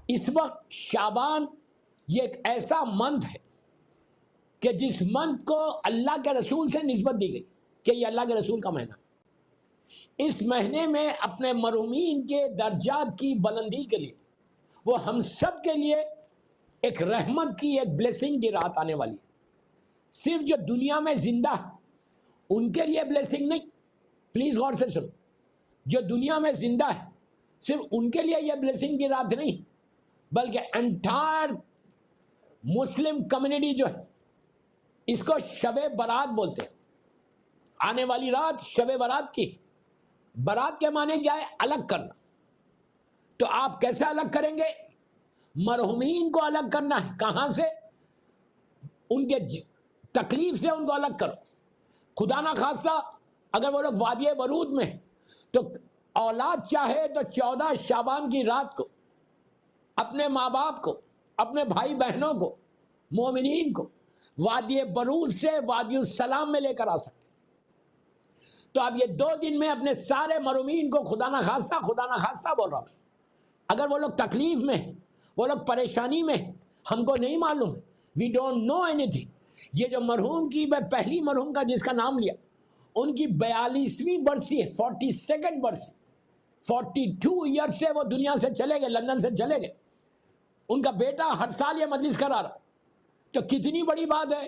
اس وقت شعبان یہ ایک ایسا منتھ ہے کہ جس منتھ کو اللہ کے رسول سے نسبت دی گئی کہ یہ اللہ کے رسول کا مہینہ. اس مہینے میں اپنے مرحومین کے درجات کی بلندی کے لیے وہ ہم سب کے لیے ایک رحمت کی، ایک بلیسنگ کی رات آنے والی ہے. صرف جو دنیا میں زندہ ہے ان کے لیے بلیسنگ نہیں، پلیز غور سے سنو، جو دنیا میں زندہ ہے صرف ان کے لیے یہ بلیسنگ کی رات نہیں، بلکہ انٹائر مسلم کمیونٹی جو ہے اس کو شب برات بولتے ہیں. آنے والی رات شب برات کی. برات کے معنی کیا ہے؟ الگ کرنا. تو آپ کیسے الگ کریں گے؟ مرحومین کو الگ کرنا ہے. کہاں سے؟ ان کے تکلیف سے ان کو الگ کرو. خدا نہ خواستہ اگر وہ لوگ وادی برود میں تو اولاد چاہے تو 14 شعبان کی رات کو اپنے ماں باپ کو، اپنے بھائی بہنوں کو، مومنین کو وادی برود سے وادی السلام میں لے کر آ سکتے. تو اب یہ 2 دن میں اپنے سارے مرحومین کو خدا نہ خواستہ بول رہا ہوں، اگر وہ لوگ تکلیف میں، وہ لوگ پریشانی میں، ہم کو نہیں معلوم ہے، we don't know anything. یہ جو مرحوم کی میں پہلی مرحوم کا جس کا نام لیا ان کی 42ویں برسی ہے، 42nd برسی. 42 ایئر سے وہ دنیا سے چلے گئے، لندن سے چلے گئے. ان کا بیٹا ہر سال یہ مجلس کرا رہا. تو کتنی بڑی بات ہے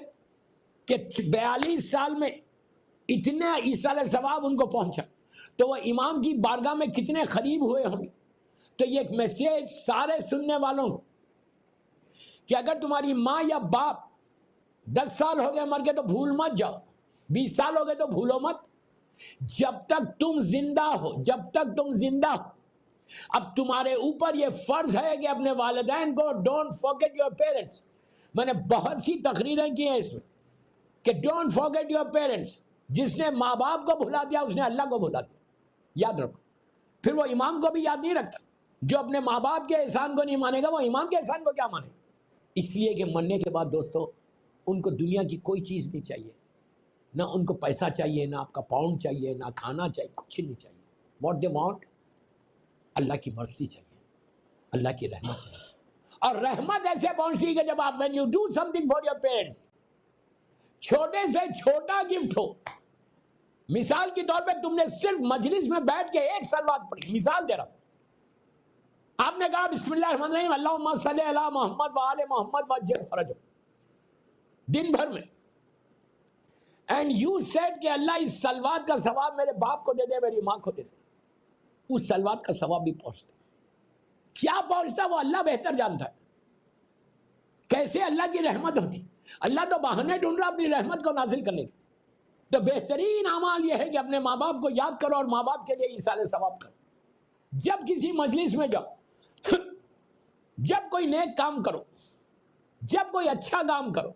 کہ 42 سال میں اتنے ایصال ثواب ان کو پہنچا. تو وہ امام کی بارگاہ میں کتنے قریب ہوئے ہوں گے. تو یہ ایک میسیج سارے سننے والوں کو کہ اگر تمہاری ماں یا باپ 10 سال ہو گئے مر کے تو بھول مت جاؤ، 20 سال ہو گئے تو بھولو مت. جب تک تم زندہ ہو، جب تک تم زندہ ہو، اب تمہارے اوپر یہ فرض ہے کہ اپنے والدین کو ڈونٹ فارگیٹ یور پیرنٹس. میں نے بہت سی تقریریں کی ہیں اس میں کہ ڈونٹ فارگیٹ یور پیرنٹس. جس نے ماں باپ کو بھلا دیا اس نے اللہ کو بھلا دیا، یاد رکھو. پھر وہ امام کو بھی یاد نہیں رکھتا. جو اپنے ماں باپ کے احسان کو نہیں مانے گا وہ امام کے احسان کو کیا مانے گا؟ اس لیے کہ مرنے کے بعد دوستو ان کو دنیا کی کوئی چیز نہیں چاہیے، نہ ان کو پیسہ چاہیے، نہ آپ کا پاؤنڈ چاہیے، نہ کھانا چاہیے، کچھ نہیں چاہیے. What they want? اللہ کی مرضی چاہیے، اللہ کی رحمت چاہیے. اور رحمت ایسے پہنچتی کہ جب آپ when you do something for your parents، چھوٹے سے چھوٹا گفٹ ہو. مثال کے طور پہ تم نے صرف مجلس میں بیٹھ کے ایک صلوات پڑھی، مثال دے رہا ہوں، آپ نے کہا بسم اللہ الرحمن الرحیم اللہم صلی علی محمد وآل محمد وعجل فرجہ دن بھر میں، اینڈ یو سیڈ کہ اللہ اس صلوات کا ثواب میرے باپ کو دے دے، میری ماں کو دے دے. اس صلوات کا ثواب بھی پہنچتا. کیا پہنچتا وہ اللہ بہتر جانتا ہے. کیسے اللہ کی رحمت ہوتی. اللہ تو بہانے ڈھونڈ رہا اپنی رحمت کو نازل کرنے کی. تو بہترین اعمال یہ ہے کہ اپنے ماں باپ کو یاد کرو اور ماں باپ کے لیے ایصال ثواب کرو. جب کسی مجلس میں جاؤ، جب کوئی نیک کام کرو، جب کوئی اچھا کام کرو،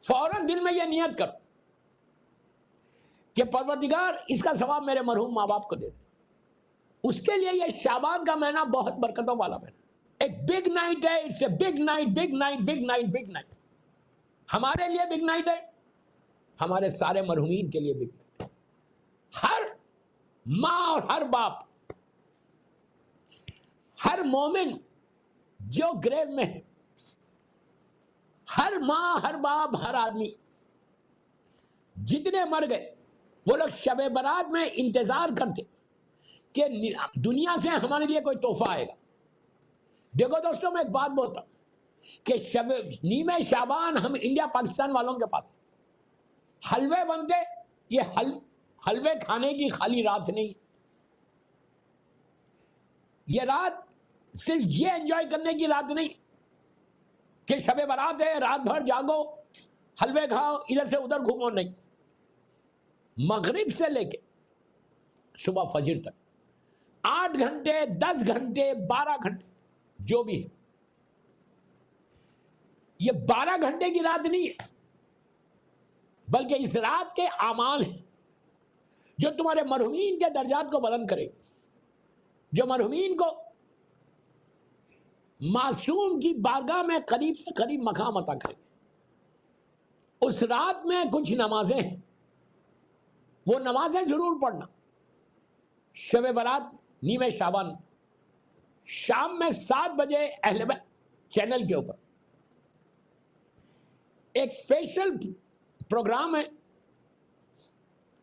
فوراً دل میں یہ نیت کرو کہ پروردگار اس کا ثواب میرے مرحوم ماں باپ کو دے دے. اس کے لیے یہ شعبان کا مہینہ بہت برکتوں والا مہینہ. ایک بگ نائٹ ہے. It's a big night, big night, big night, big night. ہمارے لیے بگ نائٹ ہے، ہمارے سارے مرحومین کے لیے بگ نائٹ. ہر ماں اور ہر باپ، ہر مومن جو گریو میں ہے، ہر ماں، ہر باپ، ہر آدمی جتنے مر گئے وہ لوگ شب برات میں انتظار کرتے کہ دنیا سے ہمارے لیے کوئی تحفہ آئے گا. دیکھو دوستوں میں ایک بات بولتا ہوں کہ نیمے شعبان ہم انڈیا پاکستان والوں کے پاس حلوے بنتے. یہ حلوے کھانے کی خالی رات نہیں، یہ رات صرف یہ انجوائے کرنے کی رات نہیں کہ شب برات ہے رات بھر جاگو حلوے کھاؤ ادھر سے ادھر گھومو. نہیں، مغرب سے لے کے صبح فجر تک 8 گھنٹے، 10 گھنٹے، 12 گھنٹے جو بھی ہے، یہ 12 گھنٹے کی رات نہیں ہے، بلکہ اس رات کے اعمال ہیں جو تمہارے مرحومین کے درجات کو بلند کرے، جو مرحومین کو معصوم کی بارگاہ میں قریب سے قریب مقام عطا کرے. اس رات میں کچھ نمازیں ہیں، وہ نمازیں ضرور پڑھنا. شب برات نیمے شعبان، شام میں 7 بجے اہل بیت چینل کے اوپر ایک اسپیشل پروگرام ہے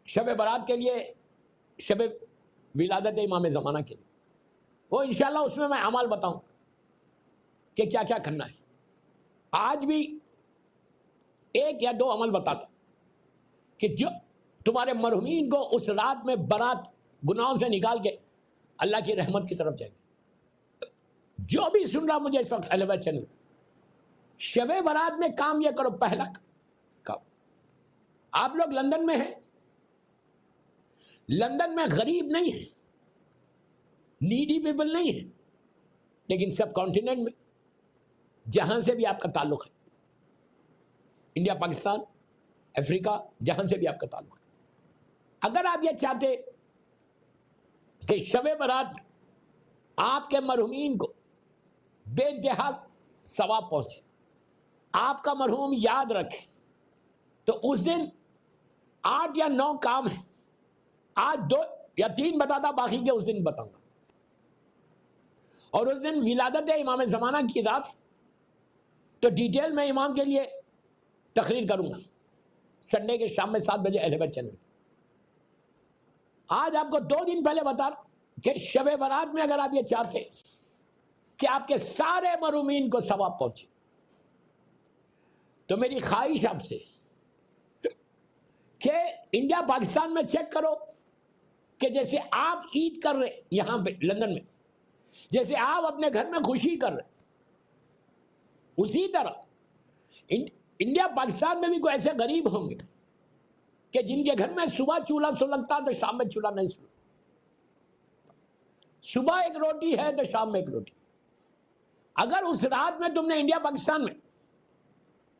شب برات کے لیے، شب ولادت امام زمانہ کے لیے. وہ انشاءاللہ اس میں اعمال بتاؤں کہ کیا کیا کرنا ہے. آج بھی 1 یا 2 عمل بتاتا کہ جو تمہارے مرحومین کو اس رات میں برات گناہوں سے نکال کے اللہ کی رحمت کی طرف جائے گی. جو بھی سن رہا مجھے اس وقت اہل بیت چینل، شب برات میں کام یہ کرو. پہلا کام، آپ لوگ لندن میں ہیں، لندن میں غریب نہیں ہے، نیڈی پیپل نہیں ہے، لیکن سب کانٹیننٹ میں جہاں سے بھی آپ کا تعلق ہے، انڈیا، پاکستان، افریقہ، جہاں سے بھی آپ کا تعلق ہے، اگر آپ یہ چاہتے کہ شب برات میں آپ کے مرحومین کو بے انتہا ثواب پہنچے، آپ کا مرحوم یاد رکھے، تو اس دن 8 یا 9 کام ہیں. آج 2 یا 3 بتاتا، باقی کے اس دن بتاؤں گا. اور اس دن ولادت امام زمانہ کی رات ہے، تو ڈیٹیل میں امام کے لیے تقریر کروں گا سنڈے کے شام میں 7 بجے اہل بیت چینل. آج آپ کو 2 دن پہلے بتا رہا کہ شب برات میں اگر آپ یہ چاہتے کہ آپ کے سارے مرحومین کو ثواب پہنچے، تو میری خواہش آپ سے کہ انڈیا پاکستان میں چیک کرو کہ جیسے آپ عید کر رہے یہاں پہ لندن میں، جیسے آپ اپنے گھر میں خوشی کر رہے، اسی طرح انڈیا پاکستان میں بھی کوئی ایسے غریب ہوں گے کہ جن کے گھر میں صبح چولہا سلگتا تو شام میں چولہا نہیں سلگتا، صبح ایک روٹی ہے تو شام میں ایک روٹی. اگر اس رات میں تم نے انڈیا پاکستان میں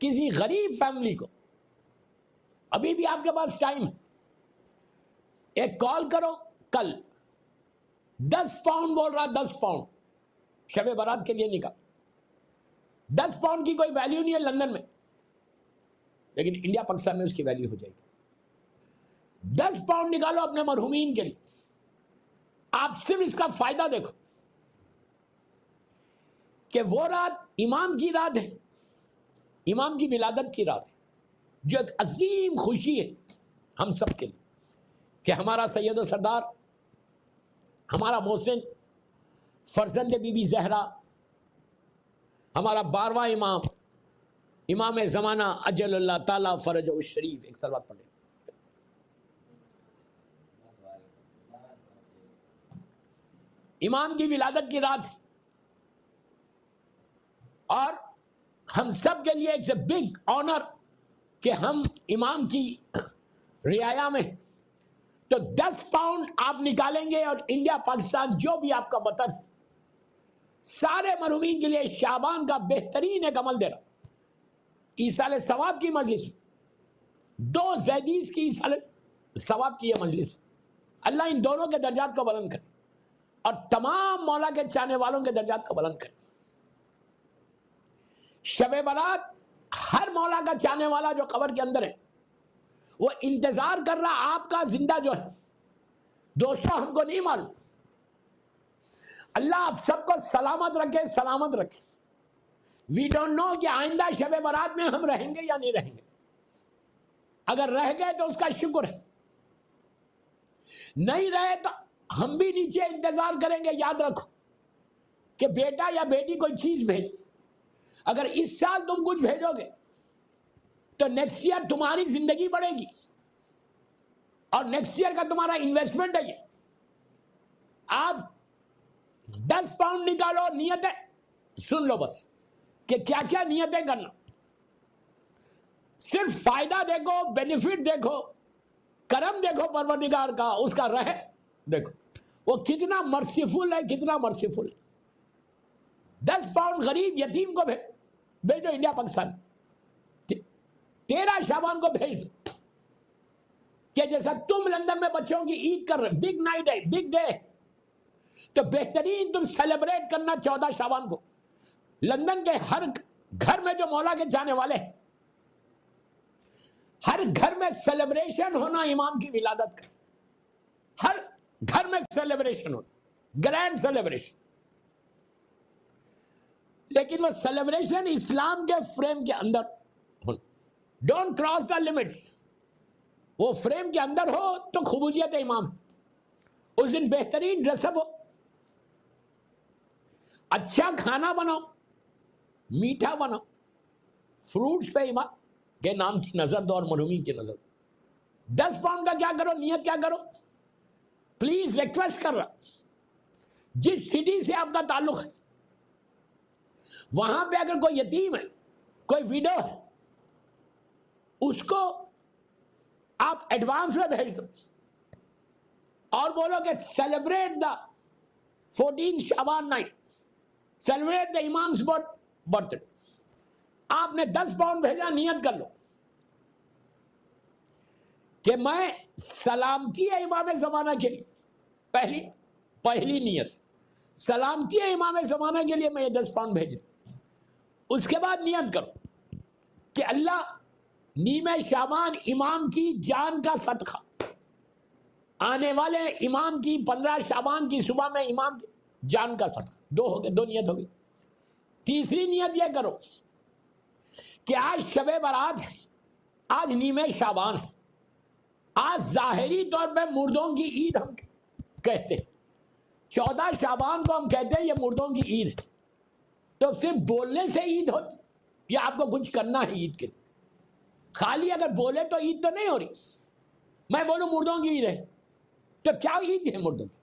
کسی غریب فیملی کو، ابھی بھی آپ کے پاس ٹائم ہے، ایک کال کرو. کل 10 پاؤنڈ بول رہا، 10 پاؤنڈ شب برات کے لیے نکال. 10 پاؤنڈ کی کوئی ویلیو نہیں ہے لندن میں، لیکن انڈیا پاکستان میں اس کی ویلیو ہو جائے گی. 10 پاؤنڈ نکالو اپنے مرحومین کے لیے. آپ صرف اس کا فائدہ دیکھو کہ وہ رات امام کی رات ہے، امام کی ولادت کی رات ہے، جو ایک عظیم خوشی ہے ہم سب کے لیے کہ ہمارا سید و سردار، ہمارا محسن فرزند بی بی زہرا، ہمارا 12واں امام، امام زمانہ اجل اللہ تعالیٰ فرجہ الشریف. ایک صلوات پڑھیں. امام کی ولادت کی رات، اور ہم سب کے لیے اٹس اے بگ آنر کہ ہم امام کی رعایا میں. تو 10 پاؤنڈ آپ نکالیں گے، اور انڈیا پاکستان جو بھی آپ کا وطن، سارے مرحومین کے لیے شعبان کا بہترین ایک عمل دے رہا. ایصال ثواب کی مجلس، 2 زیدیز کی ایصال ثواب کی یہ مجلس. اللہ ان دونوں کے درجات کو بلند کرے، اور تمام مولا کے چاہنے والوں کے درجات کو بلند کرے. شب برات ہر مولا کا چاہنے والا جو قبر کے اندر ہے، وہ انتظار کر رہا آپ کا زندہ جو ہے. دوستو ہم کو نہیں معلوم، اللہ آپ سب کو سلامت رکھے، سلامت رکھے. وی ڈونٹ نو کہ آئندہ شب برات میں ہم رہیں گے یا نہیں رہیں گے. اگر رہ گئے تو اس کا شکر ہے، نہیں رہے تو ہم بھی نیچے انتظار کریں گے. یاد رکھو کہ بیٹا یا بیٹی کوئی چیز بھیجے، اگر اس سال تم کچھ بھیجو گے تو نیکسٹ ایئر تمہاری زندگی بڑھے گی، اور نیکسٹ ایئر کا تمہارا انویسٹمنٹ ہے. یہ آپ 10 پاؤنڈ نکالو، نیتیں سن لو بس کہ کیا کیا نیتیں کرنا. صرف فائدہ دیکھو، بینیفٹ دیکھو، کرم دیکھو پروردگار کا، اس کا رہ دیکھو وہ کتنا مرسیفل ہے، کتنا مرسیفل ہے. 10 پاؤنڈ غریب یتیم کو بھیجو انڈیا پاکستان. 13 شعبان کو بھیج دو کہ جیسا تم لندن میں بچوں کی عید کر رہے، بگ نائٹ ہے، بگ ڈے، تو بہترین تم سیلیبریٹ کرنا 14 شعبان کو. لندن کے ہر گھر میں جو مولا کے جانے والے ہیں، ہر گھر میں سیلیبریشن ہونا امام کی ولادت کا. ہر گھر میں سیلیبریشن ہونا، گرینڈ سیلیبریشن. لیکن وہ سیلیبریشن اسلام کے فریم کے اندر ہو. Don't cross the limits. وہ فریم کے اندر ہو تو قبولیت امام. اس دن بہترین ڈریس اپ ہو, اچھا کھانا بناؤ, میٹھا بناؤ, فروٹس پہ امام کے نام کی نظر دو اور مرحومین کی نظر. 10 پاؤنڈ کا کیا کرو, نیت کیا کرو, پلیز ریکویسٹ کر رہا, جس سٹی سے آپ کا تعلق ہے وہاں پہ اگر کوئی یتیم ہے, کوئی ویڈو ہے, اس کو آپ ایڈوانس میں بھیج دو اور بولو کہ سیلیبریٹ دا 14 شعبان نائٹ, سیلیبریٹ دا امام's برتھ ڈے. آپ نے 10 پاؤنڈ بھیجا, نیت کر لو کہ میں سلامتی ہے امام زمانہ کے لیے. پہلی نیت سلامتی ہے امام زمانہ کے لیے, میں یہ 10 پاؤنڈ بھیج رہا. اس کے بعد نیت کرو کہ اللہ نیمہ شعبان امام کی جان کا صدقہ, آنے والے امام کی 15 شعبان کی صبح میں امام کی جان کا صدقہ. 2 ہو گئے, 2 نیت ہو گئی. تیسری نیت یہ کرو کہ آج شب برات ہے, آج نیمہ شعبان ہے, آج ظاہری طور پہ مردوں کی عید ہم کہتے ہیں, 14 شعبان کو ہم کہتے ہیں یہ مردوں کی عید ہے. تو صرف بولنے سے عید ہوتی یا آپ کو کچھ کرنا ہے عید کے لیے؟ خالی اگر بولے تو عید تو نہیں ہو رہی. میں بولوں مردوں کی عید ہے تو کیا عید ہے مردوں کی؟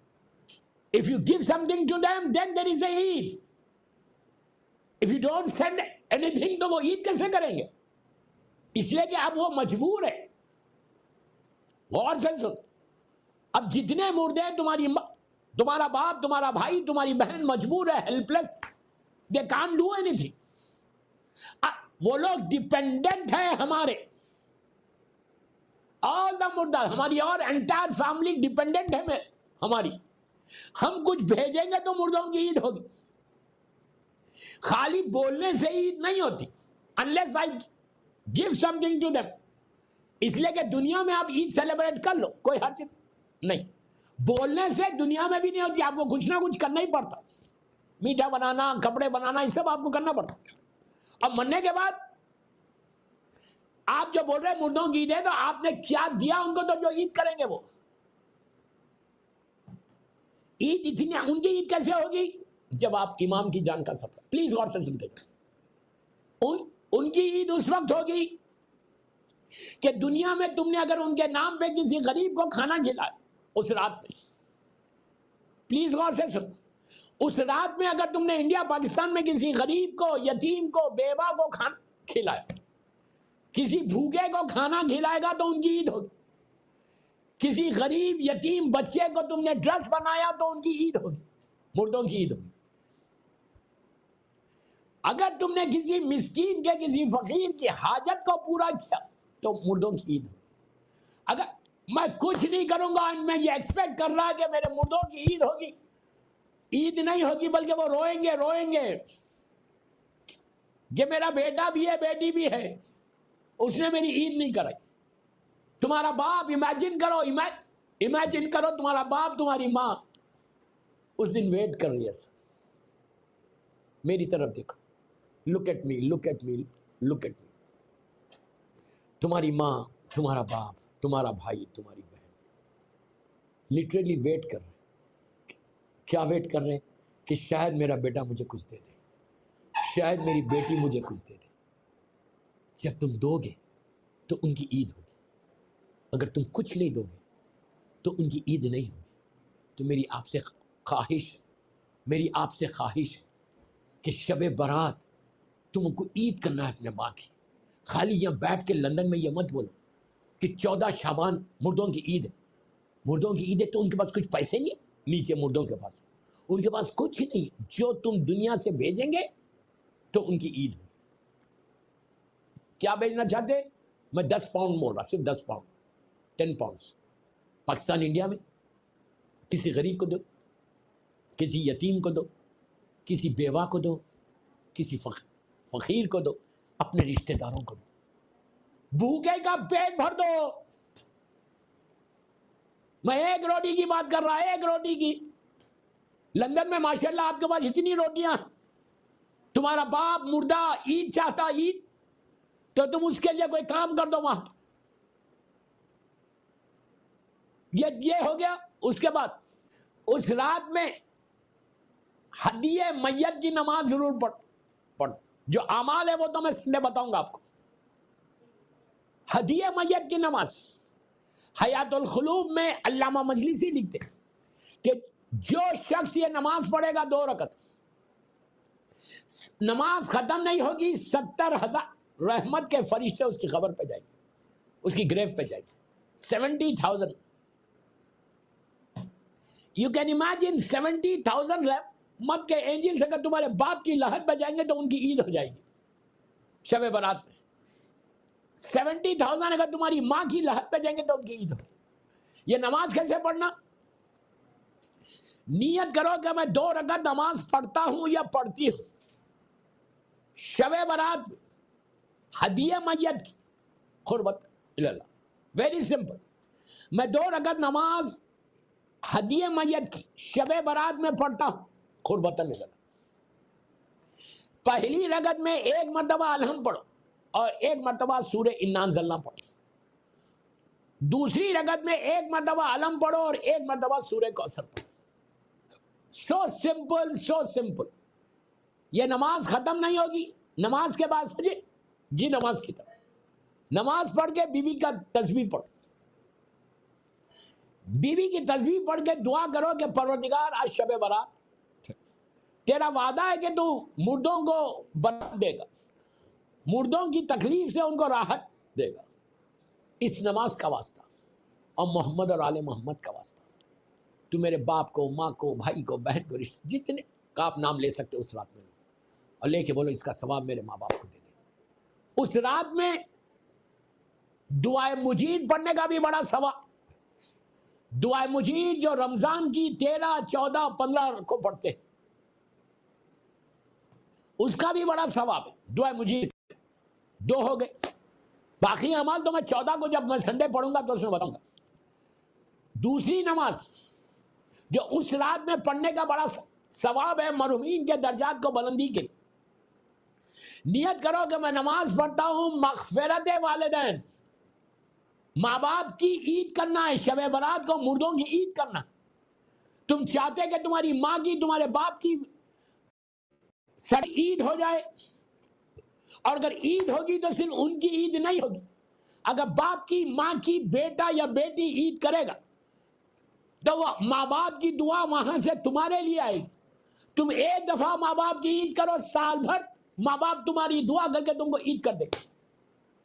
If you give something to them, then there is a Eid. If you don't send anything تو وہ عید کیسے کریں گے؟ اس لیے کہ اب وہ مجبور ہے. غور سے سن, اب جتنے مردے تمہارا باپ, تمہارا بھائی, تمہاری بہن مجبور ہے, help less, they can't do anything. وہ لوگ ڈیپینڈنٹ ہیں ہمارے, all the مردہ, ہماری اور انٹائر فیملی ڈیپینڈنٹ ہے ہماری. ہم کچھ بھیجیں گے تو مردوں کی عید ہوگی. خالی بولنے سے عید نہیں ہوتی unless I give something to them. اس لیے کہ دنیا میں آپ عید سیلیبریٹ کر لو, کوئی حرج نہیں. بولنے سے دنیا میں بھی نہیں ہوتی, آپ کو کچھ نہ کچھ کرنا ہی پڑتا. میٹھا بنانا, کپڑے بنانا, یہ سب آپ کو کرنا پڑتا. اب مرنے کے بعد آپ جو بول رہے ہیں مردوں کی عید ہے, تو آپ نے کیا دیا ان کو تو جو عید کریں گے وہ عید اتنی, ان کی عید کیسے ہوگی جب آپ امام کی جان کا صدقہ. پلیز غور سے سنتے ہیں, ان کی عید اس وقت ہوگی کہ دنیا میں تم نے اگر ان کے نام پہ کسی غریب کو کھانا کھلایا اس رات میں, پلیز غور سے سن, اس رات میں اگر تم نے انڈیا پاکستان میں کسی غریب کو, یتیم کو, بیوہ کو کھانا کھلایا, کسی بھوکے کو کھانا کھلائے گا تو ان کی عید ہوگی. کسی غریب یتیم بچے کو تم نے ڈریس بنایا تو ان کی عید ہوگی, مردوں کی عید ہوگی. اگر تم نے کسی مسکین کے, کسی فقیر کی حاجت کو پورا کیا تو مردوں کی عید ہوگی. اگر میں کچھ نہیں کروں گا, میں یہ ایکسپیکٹ کر رہا کہ میرے مردوں کی عید ہوگی, عید نہیں ہوگی, بلکہ وہ روئیں گے کہ میرا بیٹا بھی ہے, بیٹی بھی ہے, اس نے میری عید نہیں کرائی. تمہارا باپ, امیجن کرو تمہارا باپ, تمہاری ماں اس دن ویٹ کر رہی ہے, میری طرف دیکھو, look at me, look at me, look at me. تمہاری ماں, تمہارا باپ, تمہارا بھائی, تمہاری بہن لٹرلی ویٹ کر رہے. کیا ویٹ کر رہے؟ کہ شاید میرا بیٹا مجھے کچھ دے دے, شاید میری بیٹی مجھے کچھ دے دے. جب تم دو گے تو ان کی عید ہوگی, اگر تم کچھ نہیں دو گے تو ان کی عید نہیں ہوگی. تو میری آپ سے خواہش ہے کہ شب برات تم کو عید کرنا ہے اپنے ماں کی. خالی یہاں بیٹھ کے لندن میں یہ مت بولو کہ 14 شعبان مردوں کی عید ہے. مردوں کی عید ہے تو ان کے پاس کچھ پیسے نہیں ہے, نیچے مردوں کے پاس, ان کے پاس کچھ نہیں. جو تم دنیا سے بھیجیں گے تو ان کی عید ہوگی. کیا بھیجنا چاہتے؟ میں 10 پاؤنڈ بول رہا, صرف 10 پاؤنڈ, 10 پاؤنڈس. پاکستان, انڈیا میں کسی غریب کو دو, کسی یتیم کو دو, کسی بیوہ کو دو, کسی فقیر کو دو, اپنے رشتہ داروں کو دو. بھوکے کا پیٹ بھر دو. میں ایک روٹی کی بات کر رہا, ایک روٹی کی. لندن میں ماشاءاللہ آپ کے پاس اتنی روٹیاں, تمہارا باپ مردہ عید چاہتا عید، تو تم اس کے لیے کوئی کام کر دو وہاں. یہ ہو گیا. اس کے بعد اس رات میں ہدیہ میت کی نماز ضرور پڑھ. جو اعمال ہے وہ تو میں سنڈے بتاؤں گا آپ کو. ہدیہ میت کی نماز حیات القلوب میں علامہ مجلسی لکھتے کہ جو شخص یہ نماز پڑھے گا 2 رکعت، نماز ختم نہیں ہوگی 70,000 رحمت کے فرشتے اس کی قبر پہ جائیں گے، اس کی گریو پہ جائیں گے. 70,000. یو کین امیجن 70,000 رحمت کے اینجلز اگر تمہارے باپ کی لحد پہ جائیں گے تو ان کی عید ہو جائے گی شب برات میں. 70,000 اگر تمہاری ماں کی لحد پہ جائیں گے تو ان کی عید ہو. یہ نماز کیسے پڑھنا؟ نیت کرو کہ میں 2 رکعت نماز پڑھتا ہوں یا پڑھتی ہوں شب برات میں ہدیہ میت کی قربت اللہ. Very simple. میں 2 رکعت نماز ہدیہ میت کی شب برات میں پڑھتا ہوں قربت اللہ. پہلی رکعت میں 1 مرتبہ الحمد پڑھو اور 1 مرتبہ سورہ انا انزلنا پڑھو. دوسری رکعت میں 1 مرتبہ علم پڑھو اور 1 مرتبہ سورہ کوثر پڑھو. So simple, so simple. یہ نماز ختم نہیں ہوگی. نماز کے بعد فجر جی نماز کی طرف نماز پڑھ کے بی بی کا تسبیح پڑھو. بی بی کی تسبیح پڑھ کے دعا کرو کہ پروردگار آج شب برات تیرا وعدہ ہے کہ تو مردوں کو برکت دے گا، مردوں کی تکلیف سے ان کو راحت دے گا. اس نماز کا واسطہ اور محمد اور آل محمد کا واسطہ تو میرے باپ کو، ماں کو، بھائی کو، بہن کو، رشتے جتنے کا آپ نام لے سکتے اس رات میں اور لے کے بولو اس کا ثواب میرے ماں باپ کو دے دے. اس رات میں دعائے مجید پڑھنے کا بھی بڑا ثواب. دعائے مجید جو رمضان کی 13، 14، 15 کو پڑھتے ہیں اس کا بھی بڑا ثواب ہے. دعائے مجید 2 ہو گئے. باقی اعمال تو میں 14 کو جب میں سنڈے پڑھوں گا تو اس میں بتاؤں گا. دوسری نماز جو اس رات میں پڑھنے کا بڑا ثواب ہے مرحومین کے درجات کو بلندی کے لیے. نیت کرو کہ میں نماز پڑھتا ہوں مغفرت والدین، ماں باپ کی عید کرنا ہے. شب برات کو مردوں کی عید کرنا. تم چاہتے کہ تمہاری ماں کی، تمہارے باپ کی سر عید ہو جائے، اور اگر عید ہوگی تو صرف ان کی عید نہیں ہوگی. اگر باپ کی، ماں کی بیٹا یا بیٹی عید کرے گا تو وہ ماں باپ کی دعا وہاں سے تمہارے لیے آئے گی. تم ایک دفعہ ماں باپ کی عید کرو، سال بھر ماں باپ تمہاری دعا کر کے تم کو عید کر دے گا.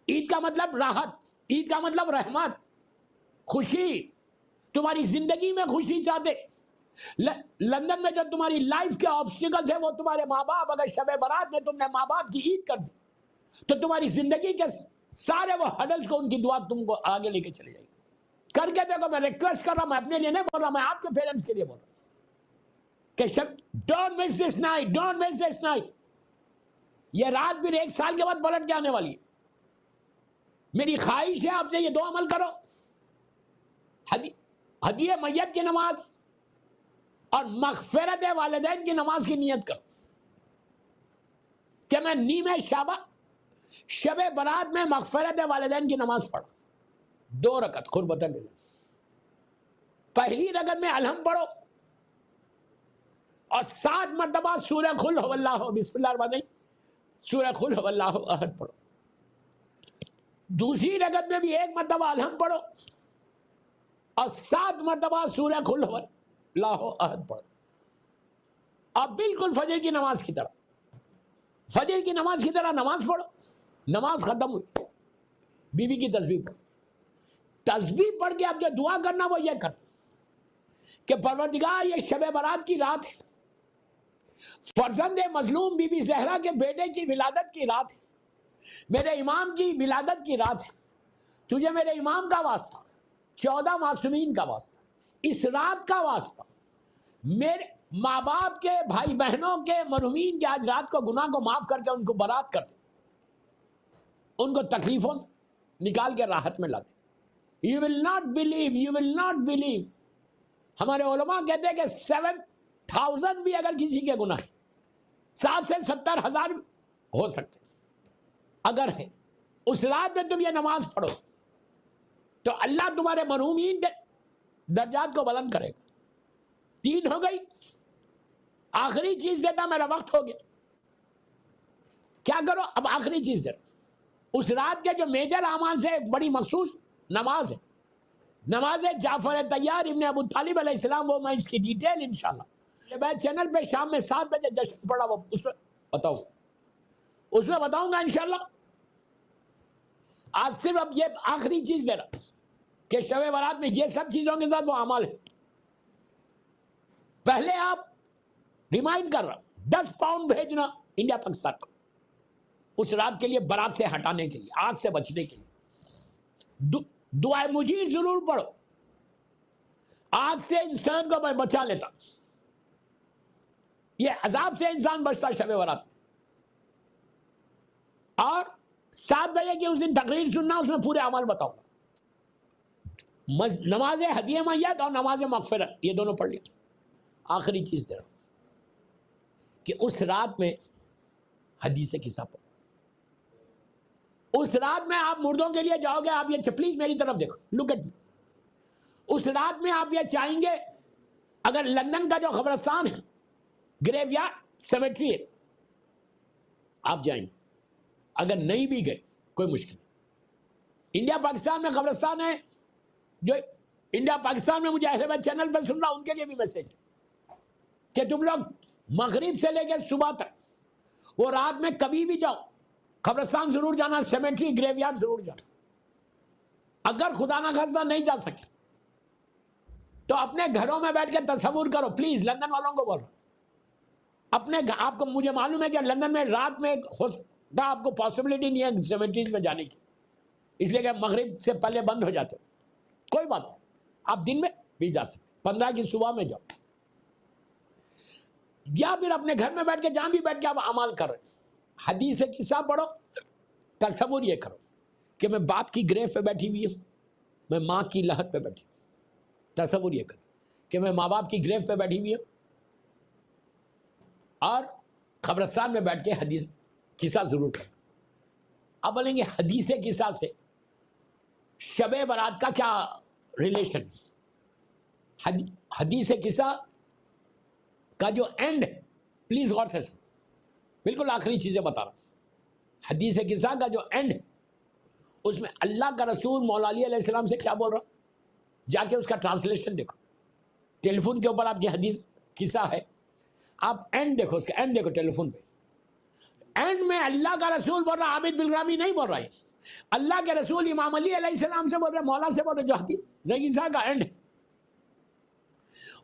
عید کا مطلب راحت، عید کا مطلب رحمت، خوشی. تمہاری زندگی میں خوشی چاہتے. لندن میں جو تمہاری لائف کے آبسٹیکلز ہیں وہ تمہارے ماں باپ. اگر شب برات میں تم نے ماں باپ کی عید کر دی تو تمہاری زندگی کے سارے وہ ہڈلز کو ان کی دعا تم کو آگے لے کے چلے جائے گی. کر کے دیکھو. میں ریکویسٹ کر رہا ہوں، میں اپنے لیے نہیں بول رہا، میں آپ کے پیرنٹس کے لیے بول رہا ہوں کہ don't miss this night, don't miss this night. یہ رات پھر 1 سال کے بعد پلٹ کے آنے والی ہے. میری خواہش ہے آپ سے یہ 2 عمل کرو. ہدیہ میت کی نماز اور مغفرت والدین کی نماز کی نیت کرو کہ میں نیمہ شعبہ شب برات میں مغفرت والدین کی نماز پڑھا 2 رکعت قربتاً للہ. پہلی رکعت میں الحمد پڑھو اور 7 مرتبہ سورہ قل هو اللہ بسم اللہ الرحمن الرحیم سورہ قل هو اللہ احد پڑھو. دوسری رکعت میں بھی 1 مرتبہ الحمد پڑھو اور 7 مرتبہ سورہ قل هو اللہ احد پڑھو. اب بالکل فجر کی نماز کی طرح، فجر کی نماز کی طرح نماز پڑھو. نماز ختم ہوئی، بی بی کی تسبیح پڑھو. تسبیح پڑھ کے اب جو دعا کرنا وہ یہ کر کہ پروردگار یہ شب برات کی رات ہے، فرزند مظلوم بی بی زہرا کے بیٹے کی ولادت کی رات ہے، میرے امام کی ولادت کی رات ہے. تجھے میرے امام کا واسطہ، 14 معصومین کا واسطہ، اس رات کا واسطہ، میرے ماں باپ کے، بھائی بہنوں کے، مرحومین کے آج رات کو گناہ کو معاف کر کے ان کو برات کر دے، ان کو تکلیفوں سے نکال کے راحت میں لا دے. You will not believe, you will not believe. ہمارے علماء کہتے ہیں کہ 7,000 بھی اگر کسی کے گناہ 60 سے 70 ہزار ہو سکتے اگر ہے۔ اس رات میں تم یہ نماز پڑھو تو اللہ تمہارے مرحومین درجات کو بلند کرے گا۔ 3 ہو گئی۔ آخری چیز دیتا، میرا وقت ہو گیا، کیا کرو اب؟ آخری چیز دیتا، اس رات کے جو میجر اعمال سے ایک بڑی مخصوص نماز ہے، نماز جعفر طیار ابن ابو طالب علیہ السلام، وہ میں اس کی ڈیٹیل انشاءاللہ میں چینل پہ شام میں 7 بجے جشن پڑا، وہ اس میں بتاؤں گا انشاءاللہ۔ آج صرف اب یہ آخری چیز دے رہا کہ شب برات میں یہ سب چیزوں کے ساتھ وہ اعمال ہے۔ پہلے آپ ریمائنڈ کر رہا 10 پاؤنڈ بھیجنا انڈیا پاکستان کو اس رات کے لیے، برات سے ہٹانے کے لیے، آگ سے بچنے کے لیے۔ دعائے مجیر ضرور پڑھو، آگ سے انسان کو میں بچا لیتا، یہ عذاب سے انسان بچتا شب برات میں۔ اور 7 بجے کی اس دن تقریر سننا، اس میں پورے اعمال بتاؤں گا۔ نماز ہدیہ میت اور نماز مغفرت یہ دونوں پڑھ لیا۔ آخری چیز دے رہا ہوں کہ اس رات میں حدیث قصہ پڑھو۔ اس رات میں آپ مردوں کے لیے جاؤ گے، آپ یہ پلیز میری طرف دیکھو، لک ایٹ می۔ اس رات میں آپ یہ چاہیں گے، اگر لندن کا جو قبرستان ہے، گریو یارڈ سیمیٹری ہے، آپ جائیں گے۔ اگر نہیں بھی گئے کوئی مشکل نہیں۔ انڈیا پاکستان میں قبرستان ہے، جو انڈیا پاکستان میں مجھے اہل بیت چینل پہ سن رہا، ان کے لیے بھی میسج کہ تم لوگ مغرب سے لے کے صبح تک وہ رات میں کبھی بھی جاؤ، قبرستان ضرور جانا، سیمیٹری گریو یارڈ ضرور جانا۔ اگر خدا نخواستہ نہیں جا سکے تو اپنے گھروں میں بیٹھ کے تصور کرو، پلیز لندن والوں کو بول رہا ہوں، اپنے آپ کو، مجھے معلوم ہے کہ لندن میں رات میں ہو سکتا آپ کو پاسبلٹی نہیں ہے سیمیٹریز میں جانے کی، اس لیے کہ مغرب سے پہلے بند ہو جاتے، کوئی بات نہیں، آپ دن میں بھی جا سکتے، 15 کی صبح میں جاؤ، یا پھر اپنے گھر میں بیٹھ کے، جہاں بھی بیٹھ کے آپ اعمال کر رہے۔ حدیث قصہ پڑھو، تصور یہ کرو کہ میں باپ کی گریو پہ بیٹھی ہوئی ہوں، میں ماں کی لحد پہ بیٹھی ہوں۔ تصور یہ کرو کہ میں ماں باپ کی گریو پہ بیٹھی ہوئی ہوں اور قبرستان میں بیٹھ کے حدیث قصہ ضرور کرتا۔ اب بولیں گے حدیث قصہ سے شب برات کا کیا ریلیشن؟ حدیث قصہ کا جو اینڈ ہے، پلیز غور سے سنو، بالکل آخری چیزیں بتا رہا ہوں۔ حدیث قصہ کا جو اینڈ ہے، اس میں اللہ کا رسول مولا علی علیہ السلام سے کیا بول رہا، جا کے اس کا ٹرانسلیشن دیکھو، ٹیلی فون کے اوپر آپ کی حدیث قصہ ہے، آپ اینڈ دیکھو، اس کا اینڈ دیکھو ٹیلی فون پہ۔ اینڈ میں اللہ کا رسول بول رہا، عابد بالغرامی نہیں بول رہا ہے، اللہ کے رسول امام علی علیہ السلام سے بول رہے، مولا سے بول رہے، جو حدیث قصہ کا اینڈ ہے،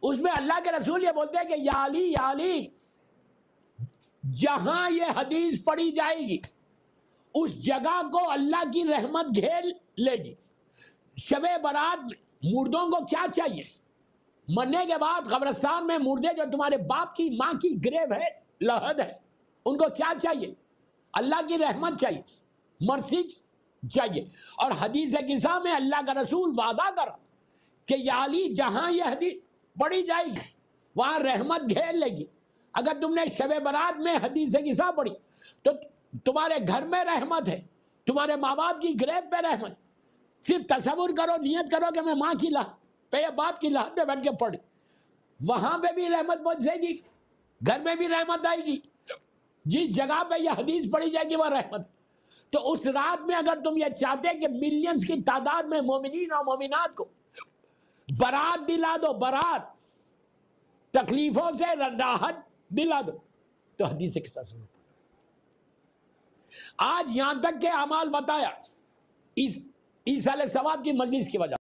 اس میں اللہ کے رسول یہ بولتے ہیں کہ یا علی یا علی، جہاں یہ حدیث پڑھی جائے گی اس جگہ کو اللہ کی رحمت گھیر لے گی۔ شب برات میں مردوں کو کیا چاہیے؟ مرنے کے بعد قبرستان میں مردے جو تمہارے باپ کی ماں کی گریو ہے، لحد ہے، ان کو کیا چاہیے؟ اللہ کی رحمت چاہیے، مرسی چاہیے۔ اور حدیث قصہ میں اللہ کا رسول وعدہ کر کہ یا علی، جہاں یہ حدیث پڑھی جائے گی وہاں رحمت گھیر لے گی۔ اگر تم نے شب برات میں حدیث قصہ پڑھی تو تمہارے گھر میں رحمت ہے، تمہارے ماں باپ کی گریو پہ رحمت۔ صرف تصور کرو، نیت کرو کہ میں ماں کی لحد پہ یا باپ کی لحد پہ بیٹھ کے پڑھ، وہاں پہ بھی رحمت پہنچے گی، گھر میں بھی رحمت آئے گی، جس جگہ پہ یہ حدیث پڑھی جائے گی وہاں رحمت۔ تو اس رات میں اگر تم یہ چاہتے کہ ملینز کی تعداد میں مومنین اور مومنات کو برات دلا دو، برات، تکلیفوں سے راحت دلا دو، تو حدیث قصہ سنو۔ آج یہاں تک کہ اعمال بتایا اس علیہ ثواب کی مجلس کی وجہ